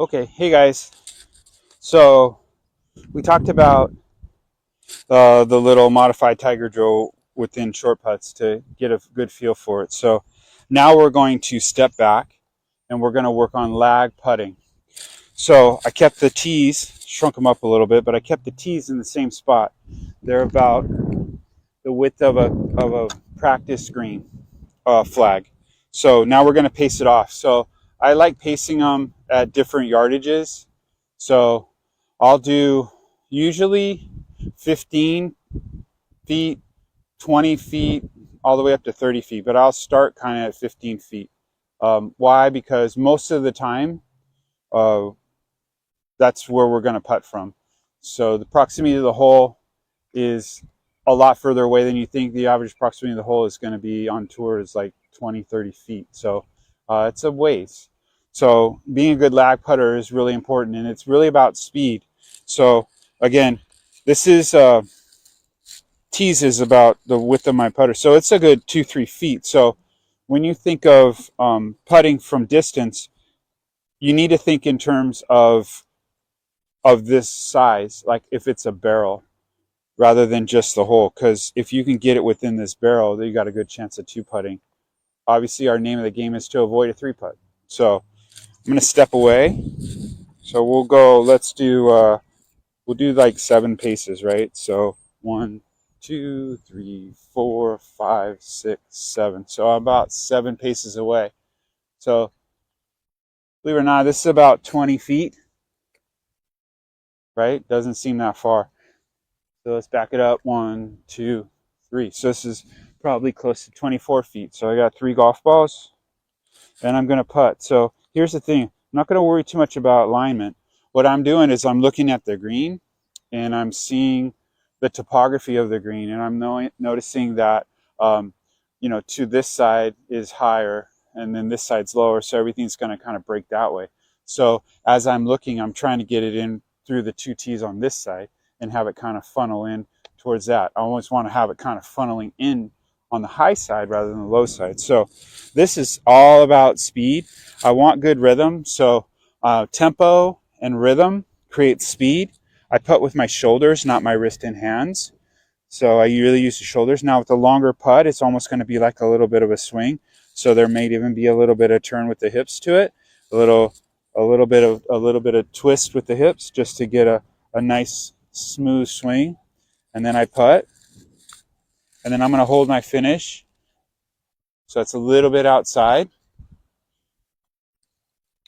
Okay, hey guys. So we talked about the little modified Tiger drill within short putts to get a good feel for it. So now we're going to step back and we're going to work on lag putting. So I kept the tees, shrunk them up a little bit, but I kept the tees in the same spot. They're about the width of a practice green flag. So now we're going to pace it off. So I like pacing them at different yardages. So I'll do usually 15 feet, 20 feet, all the way up to 30 feet, but I'll start kind of at 15 feet. Why? Because most of the time, uh, that's where we're going to putt from. So the proximity to the hole is a lot further away than you think. The average proximity of the hole is going to be on tour is like 20, 30 feet. So it's a ways. So being a good lag putter is really important, and it's really about speed. So again, this is tees is about the width of my putter. So it's a good 2-3 feet. So when you think of putting from distance, you need to think in terms of this size, like if it's a barrel, rather than just the hole. Because if you can get it within this barrel, then you got a good chance of two putting. Obviously, our name of the game is to avoid a three putt. So I'm going to step away. So we'll go. We'll do like 7 paces, right? So 1, 2, 3, 4, 5, 6, 7. So I'm about 7 paces away. So believe it or not, this is about 20 feet, right? Doesn't seem that far. So let's back it up. 1, 2, 3. So this is probably close to 24 feet. So I got 3 golf balls and I'm going to putt. So here's the thing. I'm not going to worry too much about alignment. What I'm doing is I'm looking at the green and I'm seeing the topography of the green, and I'm noticing that to this side is higher and then this side's lower, so everything's going to kind of break that way. So as I'm looking, I'm trying to get it in through the 2 tees on this side and have it kind of funnel in towards that. I always want to have it kind of funneling in on the high side rather than the low side. So this is all about speed. I want good rhythm. So tempo and rhythm creates speed. I putt with my shoulders, not my wrist and hands. So I really use the shoulders. Now with the longer putt, it's almost going to be like a little bit of a swing. So there may even be a little bit of turn with the hips to it, a little bit of twist with the hips just to get a nice smooth swing. And then I putt, and then I'm going to hold my finish. So it's a little bit outside.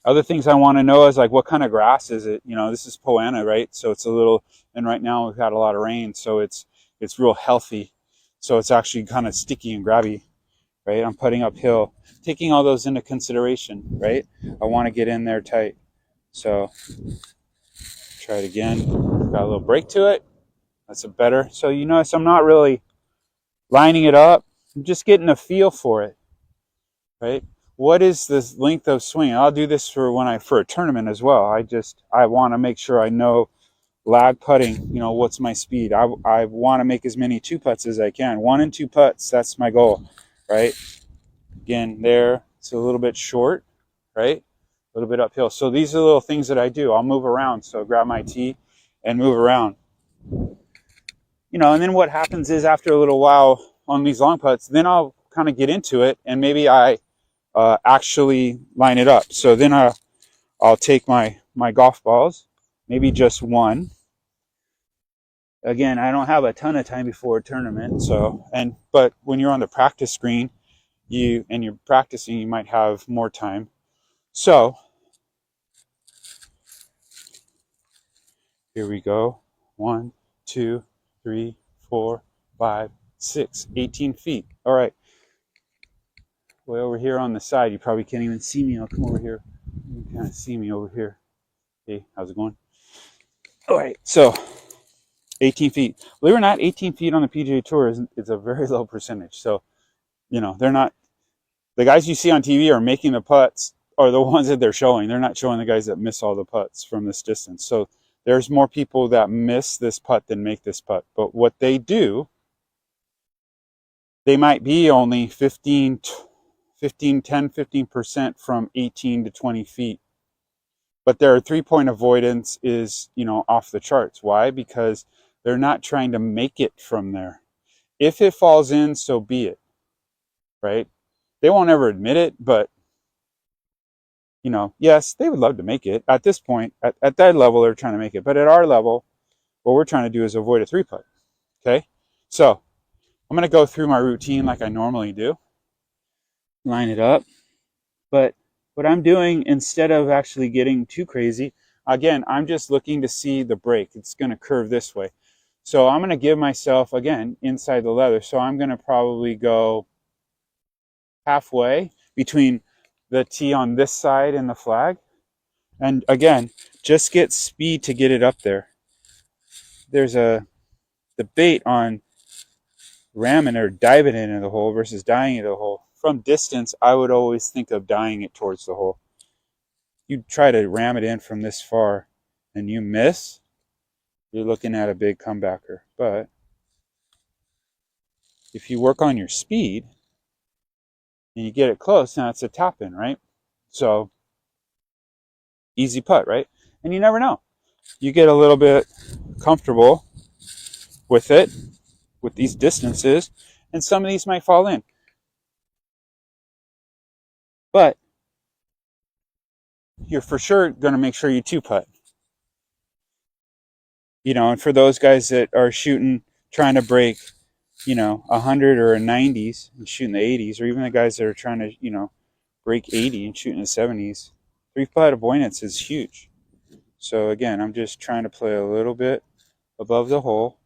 Other things I want to know is like what kind of grass is it? This is Poana, right? So it's a little, and right now we've had a lot of rain, so it's real healthy. So it's actually kind of sticky and grabby, right? I'm putting uphill, taking all those into consideration, right? I want to get in there tight. So try it again. Got a little break to it. That's a better. So you notice I'm not really lining it up. I'm just getting a feel for it, right? What is this length of swing? I'll do this for a tournament as well. I want to make sure I know lag putting. What's my speed? I want to make as many 2 putts as I can. 1 and 2 putts. That's my goal, right? Again, there it's a little bit short, right? A little bit uphill. So these are the little things that I do. I'll move around. So grab my tee and move around. And then what happens is after a little while on these long putts, then I'll kind of get into it and maybe I actually line it up. So then I'll take my golf balls, maybe just one. Again, I don't have a ton of time before a tournament, but when you're on the practice green, you're practicing, you might have more time. So here we go. 1, 2, 3, 4, 5, 6, 18 feet. All right. Way over here on the side, you probably can't even see me. I'll come over here. You can kind of see me over here. Hey, how's it going? All right, so 18 feet. Believe it or not, 18 feet on the PGA Tour is a very low percentage. So, they're not, the guys you see on TV are making the putts are the ones that they're showing. They're not showing the guys that miss all the putts from this distance. So there's more people that miss this putt than make this putt. But what they do, they might be only 15% from 18 to 20 feet. But their 3-point avoidance is, off the charts. Why? Because they're not trying to make it from there. If it falls in, so be it, right? They won't ever admit it, but yes, they would love to make it. At this point, at that level, they're trying to make it. But at our level, what we're trying to do is avoid a 3-putt. Okay? So I'm going to go through my routine like I normally do. Line it up. But what I'm doing, instead of actually getting too crazy, again, I'm just looking to see the break. It's going to curve this way. So I'm going to give myself, again, inside the leather. So I'm going to probably go halfway between the tee on this side and the flag. And again, just get speed to get it up there. There's a debate on ramming or diving into the hole versus dying into the hole. From distance, I would always think of dying it towards the hole. You try to ram it in from this far and you miss, you're looking at a big comebacker. But if you work on your speed and you get it close, now it's a tap in, right? So easy putt, right? And you never know. You get a little bit comfortable with it, with these distances, and some of these might fall in. But you're for sure going to make sure you 2-putt. And for those guys that are shooting, trying to break, 100 or a 90s and shooting the 80s, or even the guys that are trying to, break 80 and shooting the 70s, 3-putt avoidance is huge. So again, I'm just trying to play a little bit above the hole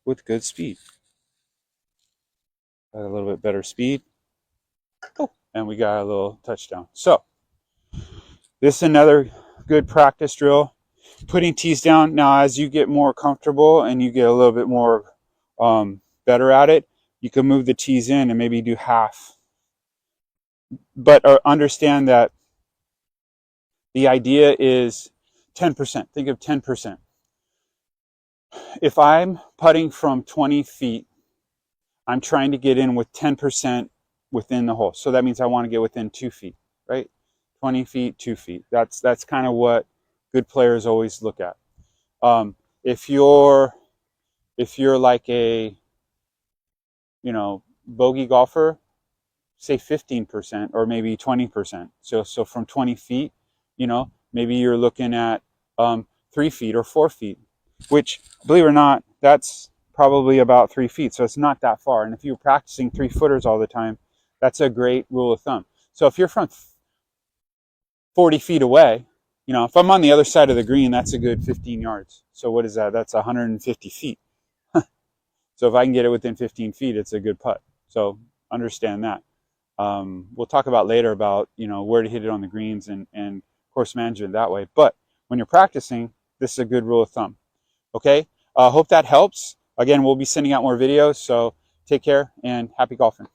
with good speed. Got a little bit better speed. Oh, and we got a little touchdown. So this is another good practice drill. Putting tees down. Now, as you get more comfortable and you get a little bit more better at it, you can move the tees in and maybe do half. But understand that the idea is 10%. Think of 10%. If I'm putting from 20 feet, I'm trying to get in with 10% within the hole. So that means I want to get within 2 feet, right? 20 feet, 2 feet. That's kind of what good players always look at. If you're like a bogey golfer, say 15% or maybe 20%. So from 20 feet, maybe you're looking at 3 feet or 4 feet, which, believe it or not, that's probably about 3 feet. So it's not that far. And if you're practicing 3-footers all the time, that's a great rule of thumb. So if you're from 40 feet away, if I'm on the other side of the green, that's a good 15 yards. So what is that? That's 150 feet. So if I can get it within 15 feet, it's a good putt. So understand that. We'll talk about later about, where to hit it on the greens and course management that way. But when you're practicing, this is a good rule of thumb. Okay? Hope that helps. Again, we'll be sending out more videos. So take care and happy golfing.